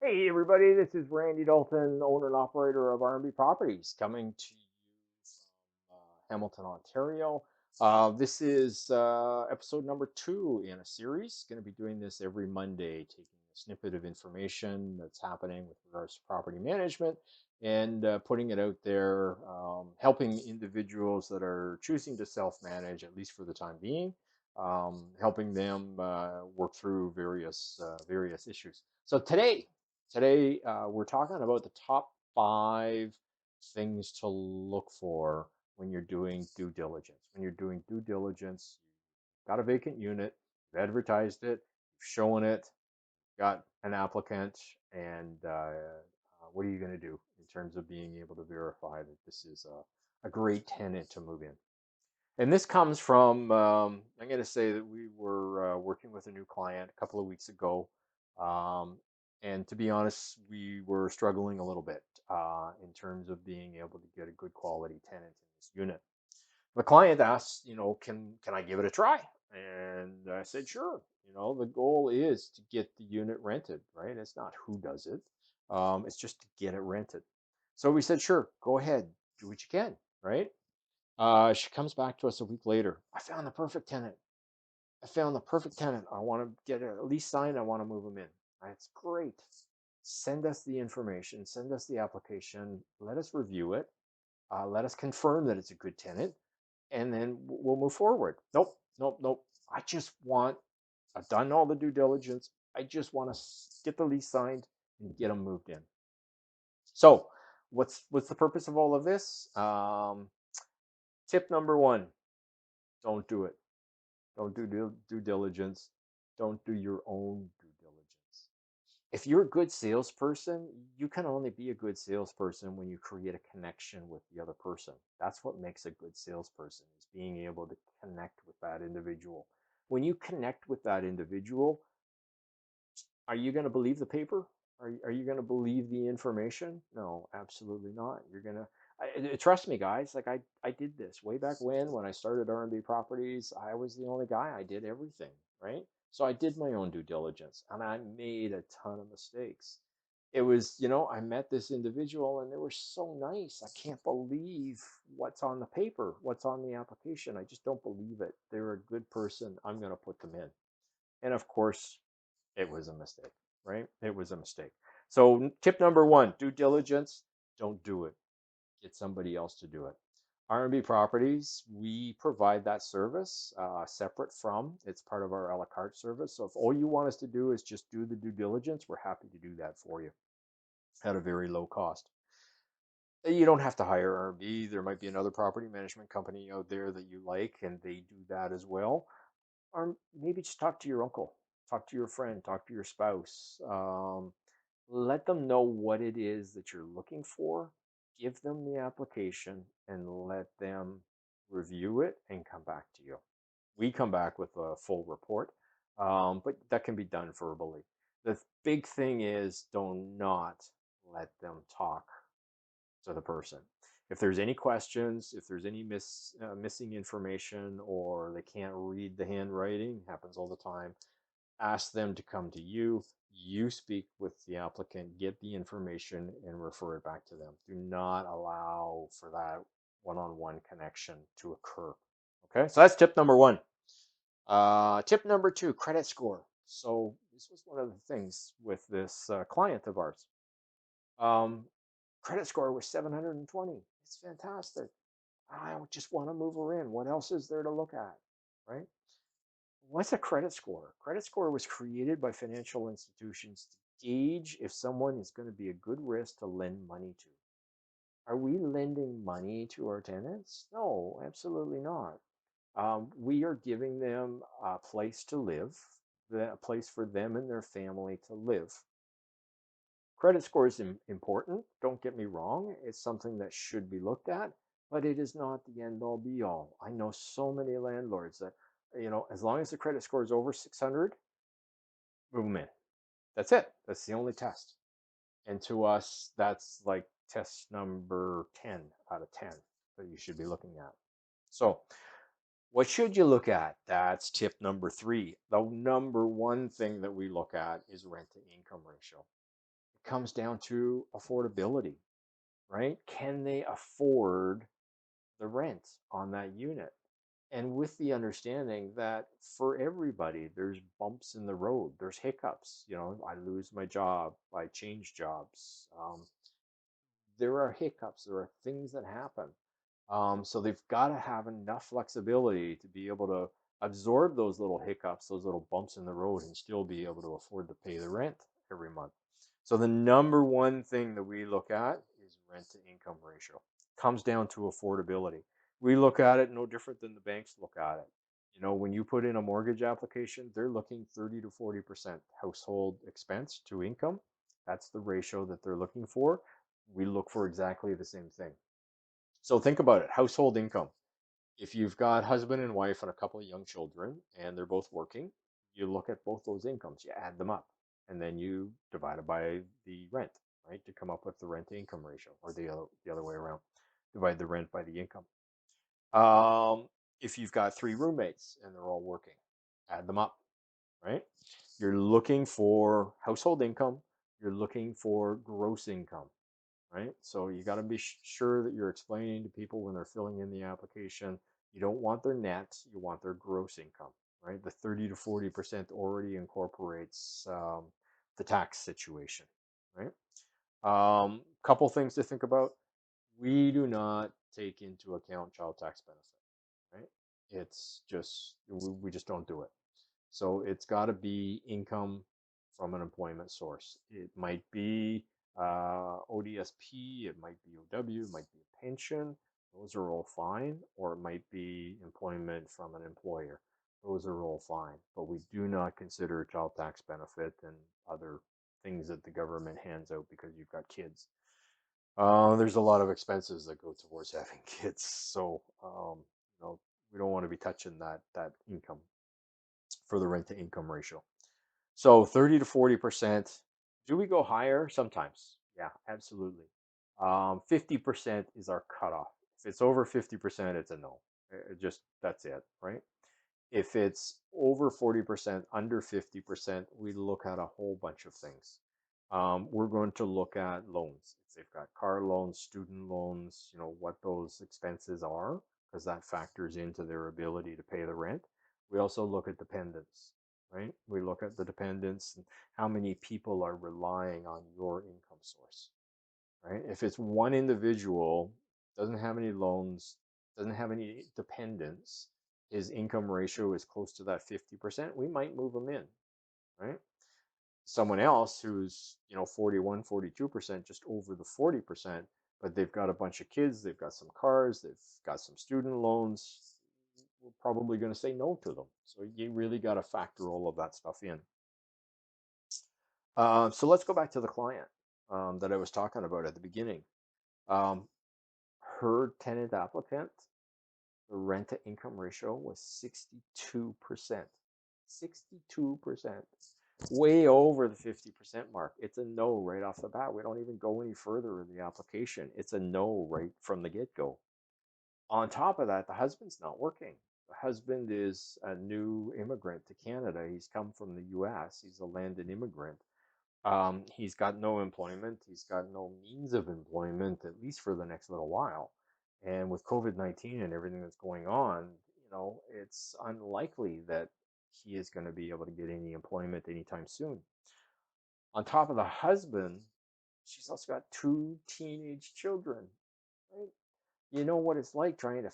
Hey everybody, this is Randy Dalton, owner and operator of R&B Properties, coming to you from Hamilton, Ontario. This is episode number 2 in a series. Going to be doing this every Monday, taking a snippet of information that's happening with regards to property management and putting it out there, helping individuals that are choosing to self-manage, at least for the time being, helping them work through various issues. So today, we're talking about the top 5 things to look for when you're doing due diligence. When you're doing due diligence, you've got a vacant unit, you've advertised it, you've shown it, got an applicant, and what are you going to do in terms of being able to verify that this is a great tenant to move in? And this comes from, I'm going to say that we were working with a new client a couple of weeks ago. Um, and to be honest, we were struggling a little bit in terms of being able to get a good quality tenant in this unit. The client asked, can I give it a try? And I said, sure. The goal is to get the unit rented, right? It's not who does it. It's just to get it rented. So we said, sure, go ahead, do what you can, right? She comes back to us a week later. I found the perfect tenant. I found the perfect tenant. I want to get a lease signed. I want to move them in. That's great. Send us the information. Send us the application. Let us review it. Let us confirm that it's a good tenant, and then we'll move forward. Nope, nope, nope. I just want. I've done all the due diligence. I just want to get the lease signed and get them moved in. So, what's the purpose of all of this? Tip number 1: don't do it. Don't do due diligence. Don't do your own due diligence. If you're a good salesperson, you can only be a good salesperson when you create a connection with the other person. That's what makes a good salesperson, is being able to connect with that individual. When you connect with that individual, are you going to believe the paper? Are you going to believe the information? No, absolutely not. You're going to trust me, guys. Like I did this way back when I started R&B Properties. I was the only guy. I did everything, right? So I did my own due diligence, and I made a ton of mistakes. It was, I met this individual, and they were so nice. I can't believe what's on the paper, what's on the application. I just don't believe it. They're a good person. I'm going to put them in. And of course, it was a mistake, right? It was a mistake. So tip number 1, due diligence, don't do it. Get somebody else to do it. R&B Properties, we provide that service separate from, it's part of our a la carte service. So if all you want us to do is just do the due diligence, we're happy to do that for you at a very low cost. You don't have to hire R&B. There might be another property management company out there that you like, and they do that as well. Or maybe just talk to your uncle, talk to your friend, talk to your spouse. Let them know what it is that you're looking for. Give them the application and let them review it and come back to you. We come back with a full report, but that can be done verbally. The big thing is, do not let them talk to the person. If there's any questions, if there's any missing information, or they can't read the handwriting, happens all the time, ask them to come to you. You speak with the applicant, get the information, and refer it back to them. Do not allow for that one-on-one connection to occur. Okay, so that's tip number 1. Tip number 2, credit score. So this was one of the things with this client of ours. Um, Credit score was 720. It's fantastic. I just want to move her in. What else is there to look at, right? What's a credit score? Credit score was created by financial institutions to gauge if someone is going to be a good risk to lend money to. Are we lending money to our tenants? No, absolutely not. We are giving them a place to live, a place for them and their family to live. Credit score is important. Don't get me wrong. It's something that should be looked at, but it is not the end all be all. I know so many landlords that, as long as the credit score is over 600, move them in. That's it. That's the only test. And to us, that's like test number 10 out of 10 that you should be looking at. So, what should you look at? That's tip number 3. The number 1 thing that we look at is rent to income ratio. It comes down to affordability, right? Can they afford the rent on that unit? And with the understanding that for everybody, there's bumps in the road, there's hiccups. I lose my job, I change jobs. There are hiccups, there are things that happen. So they've got to have enough flexibility to be able to absorb those little hiccups, those little bumps in the road, and still be able to afford to pay the rent every month. So the number one thing that we look at is rent to income ratio. Comes down to affordability. We look at it no different than the banks look at it. When you put in a mortgage application, they're looking 30 to 40% household expense to income. That's the ratio that they're looking for. We look for exactly the same thing. So think about it, household income. If you've got husband and wife and a couple of young children and they're both working, you look at both those incomes, you add them up, and then you divide it by the rent, right? To come up with the rent to income ratio, or the other way around. Divide the rent by the income. If you've got three roommates and they're all working, add them up, right? You're looking for household income, you're looking for gross income, right? So you got to be sure that you're explaining to people when they're filling in the application, you don't want their net, you want their gross income, right? The 30 to 40% already incorporates the tax situation, right? Couple things to think about. We do not take into account child tax benefit, right? It's just, we just don't do it. So it's got to be income from an employment source. It might be ODSP, it might be OW, it might be a pension. Those are all fine. Or it might be employment from an employer. Those are all fine. But we do not consider child tax benefit and other things that the government hands out because you've got kids. There's a lot of expenses that go towards having kids. So, we don't want to be touching that income for the rent to income ratio. So 30 to 40%. Do we go higher? Sometimes. Yeah, absolutely. 50% is our cutoff. If it's over 50%, it's a no. Just that's it, right? If it's over 40%, under 50%, we look at a whole bunch of things. We're going to look at loans. If they've got car loans, student loans, what those expenses are, because that factors into their ability to pay the rent. We also look at dependents, right? We look at the dependents and how many people are relying on your income source, right? If it's one individual, doesn't have any loans, doesn't have any dependents, his income ratio is close to that 50%, we might move him in, right? Someone else who's 41, 42%, just over the 40%, but they've got a bunch of kids, they've got some cars, they've got some student loans, we're probably going to say no to them. So you really got to factor all of that stuff in. So let's go back to the client that I was talking about at the beginning. Um, Her tenant applicant, the rent to income ratio was 62%. 62%. Way over the 50% mark. It's a no right off the bat. We don't even go any further in the application. It's a no right from the get-go. On top of that, the husband's not working. The husband is a new immigrant to Canada. He's come from the US. He's a landed immigrant. He's got no employment. He's got no means of employment, at least for the next little while. And with COVID-19 and everything that's going on, it's unlikely that he is going to be able to get any employment anytime soon. On top of the husband, she's also got two teenage children, right? You know what it's like trying to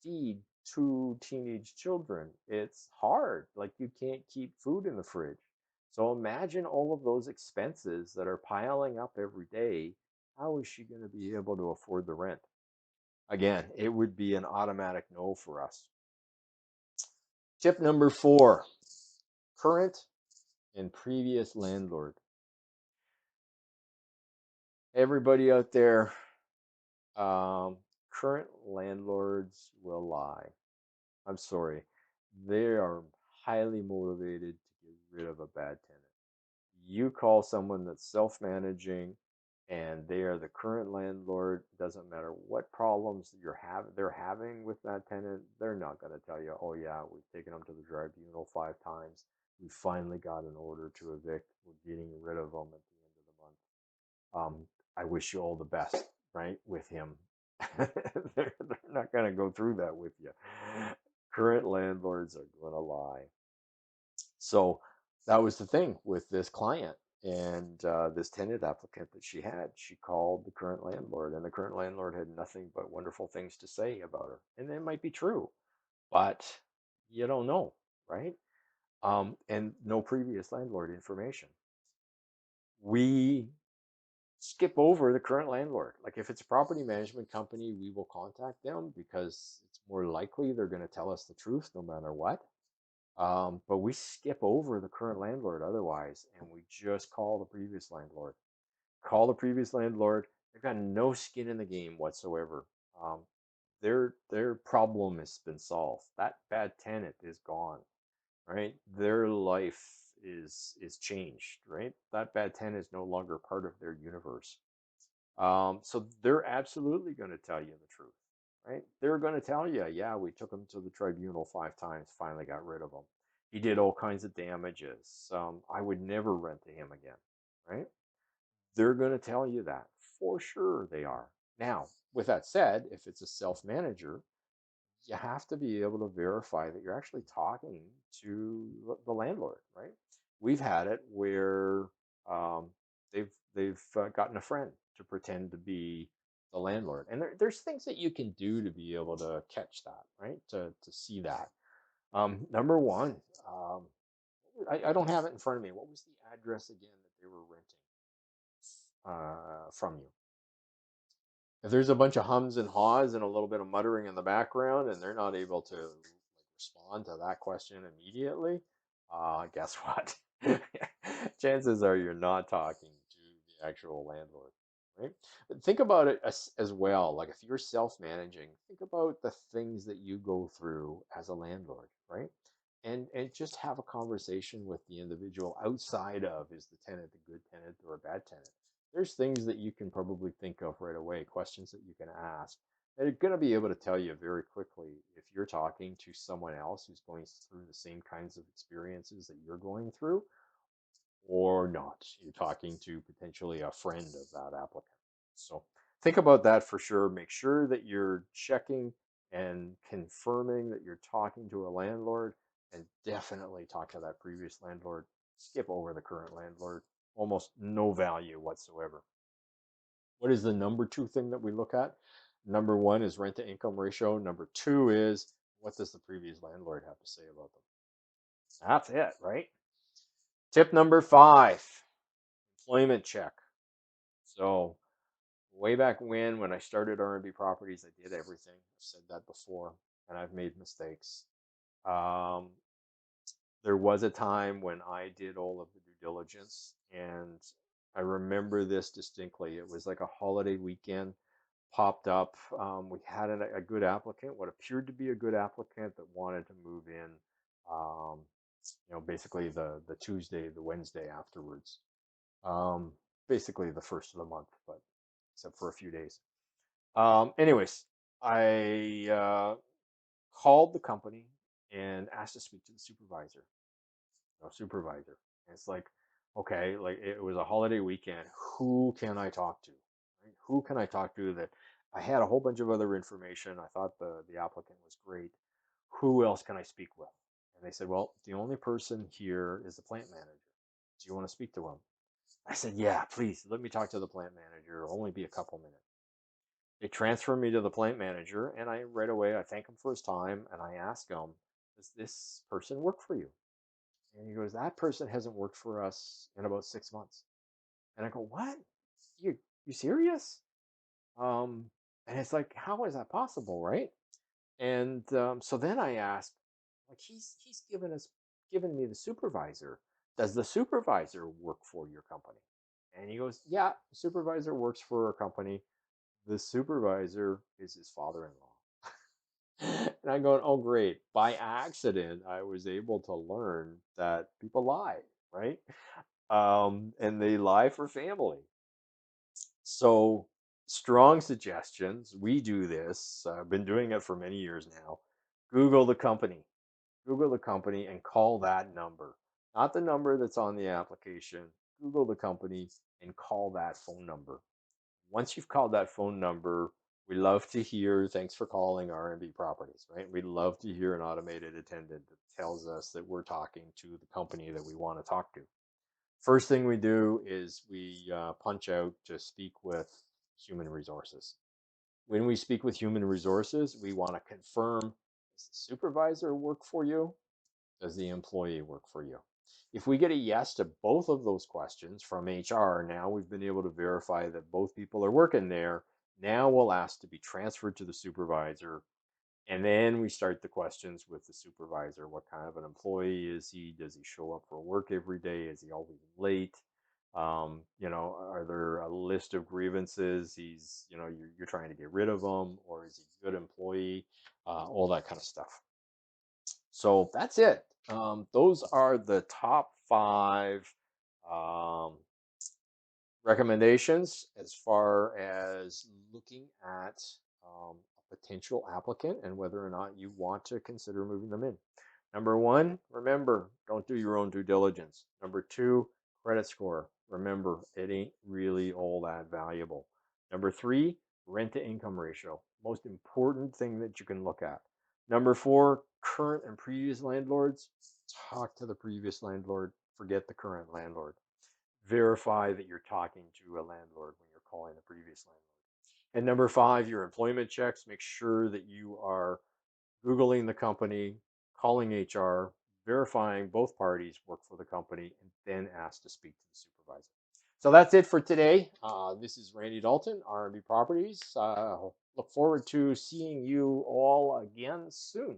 feed two teenage children. It's hard. Like you can't keep food in the fridge. So imagine all of those expenses that are piling up every day. How is she going to be able to afford the rent? Again, it would be an automatic no for us. Tip number 4, current and previous landlord. Everybody out there, current landlords will lie. I'm sorry. They are highly motivated to get rid of a bad tenant. You call someone that's self-managing and they are the current landlord, doesn't matter what problems they're having with that tenant, they're not going to tell you, oh yeah, we've taken them to the tribunal 5 times. We finally got an order to evict. We're getting rid of them at the end of the month. Um, I wish you all the best, right? With him. They're not going to go through that with you. Current landlords are going to lie. So that was the thing with this client and this tenant applicant that she had. She called the current landlord, and the current landlord had nothing but wonderful things to say about her. And it might be true, but you don't know, right? And no previous landlord information. We skip over the current landlord. Like if it's a property management company, we will contact them because it's more likely they're going to tell us the truth no matter what. But we skip over the current landlord otherwise, and we just call the previous landlord. Call the previous landlord. They've got no skin in the game whatsoever. Um, their problem has been solved. That bad tenant is gone, right? Their life is changed, right? That bad tenant is no longer part of their universe. So they're absolutely going to tell you the truth, right? They're going to tell you, yeah, we took him to the tribunal 5 times, finally got rid of him. He did all kinds of damages. I would never rent to him again, right? They're going to tell you that for sure they are. Now, with that said, if it's a self manager, you have to be able to verify that you're actually talking to the landlord, right? We've had it where um, they've gotten a friend to pretend to be the landlord, and there's things that you can do to be able to catch that, right? To see that. Number one, um, I don't have it in front of me. What was the address again that they were renting from you? If there's a bunch of hums and haws and a little bit of muttering in the background and they're not able to like respond to that question immediately, guess what? Chances are you're not talking to the actual landlord, right? But think about it as well. Like if you're self-managing, think about the things that you go through as a landlord, right? And just have a conversation with the individual outside of, is the tenant a good tenant or a bad tenant? There's things that you can probably think of right away, questions that you can ask. They're going to be able to tell you very quickly if you're talking to someone else who's going through the same kinds of experiences that you're going through, or not. You're talking to potentially a friend of that applicant. So think about that for sure. Make sure that you're checking and confirming that you're talking to a landlord, and definitely talk to that previous landlord. Skip over the current landlord. Almost no value whatsoever. What is the number two thing that we look at? Number one is rent to income ratio. Number two is, what does the previous landlord have to say about them? That's it, right? Tip number five, employment check. So way back when I started R&B Properties, I did everything. I've said that before, and I've made mistakes. Um, there was a time when I did all of the due diligence, and I remember this distinctly. It was like a holiday weekend popped up. We had a good applicant, what appeared to be a good applicant that wanted to move in, um, basically the Tuesday, the Wednesday afterwards. Um, Basically the first of the month, but except for a few days. Anyways, I called the company and asked to speak to the supervisor. No supervisor. And it's like, okay, like it was a holiday weekend. Who can I talk to? Right? Who can I talk to that I had a whole bunch of other information. I thought the applicant was great. Who else can I speak with? And they said, well, the only person here is the plant manager. Do you want to speak to him? I said, yeah, please let me talk to the plant manager. It'll only be a couple minutes. They transfer me to the plant manager, and I right away I thank him for his time, and I ask him, does this person work for you? And he goes, that person hasn't worked for us in about 6 months. And I go, what? You serious? Um, and it's like, how is that possible, right? And so then I asked, like, he's given me the supervisor. Does the supervisor work for your company? And he goes, yeah, the supervisor works for our company. The supervisor is his father-in-law. And I'm going, oh, great. By accident, I was able to learn that people lie, right? And they lie for family. So, strong suggestions. We do this. I've been doing it for many years now. Google the company. Google the company and call that number, not the number that's on the application. Google the company and call that phone number. Once you've called that phone number, we love to hear thanks for calling R&B Properties, right? We love to hear an automated attendant that tells us that we're talking to the company that we want to talk to. First thing we do is we punch out to speak with human resources. When we speak with human resources, we want to confirm, does the supervisor work for you? Does the employee work for you? If we get a yes to both of those questions from HR, now we've been able to verify that both people are working there. Now we'll ask to be transferred to the supervisor. And then we start the questions with the supervisor. What kind of an employee is he? Does he show up for work every day? Is he always late? Are there a list of grievances you're trying to get rid of them, or is he a good employee? All that kind of stuff. So that's it. Those are the top 5 um, recommendations as far as looking at a potential applicant and whether or not you want to consider moving them in. Number 1, remember, don't do your own due diligence. Number 2, credit score. Remember, it ain't really all that valuable. Number 3, rent to income ratio. Most important thing that you can look at. Number 4, current and previous landlords. Talk to the previous landlord. Forget the current landlord. Verify that you're talking to a landlord when you're calling the previous landlord. And number 5, your employment checks. Make sure that you are Googling the company, calling HR, verifying both parties work for the company, and then ask to speak to the supervisor. So that's it for today. This is Randy Dalton, R&B Properties. Look forward to seeing you all again soon.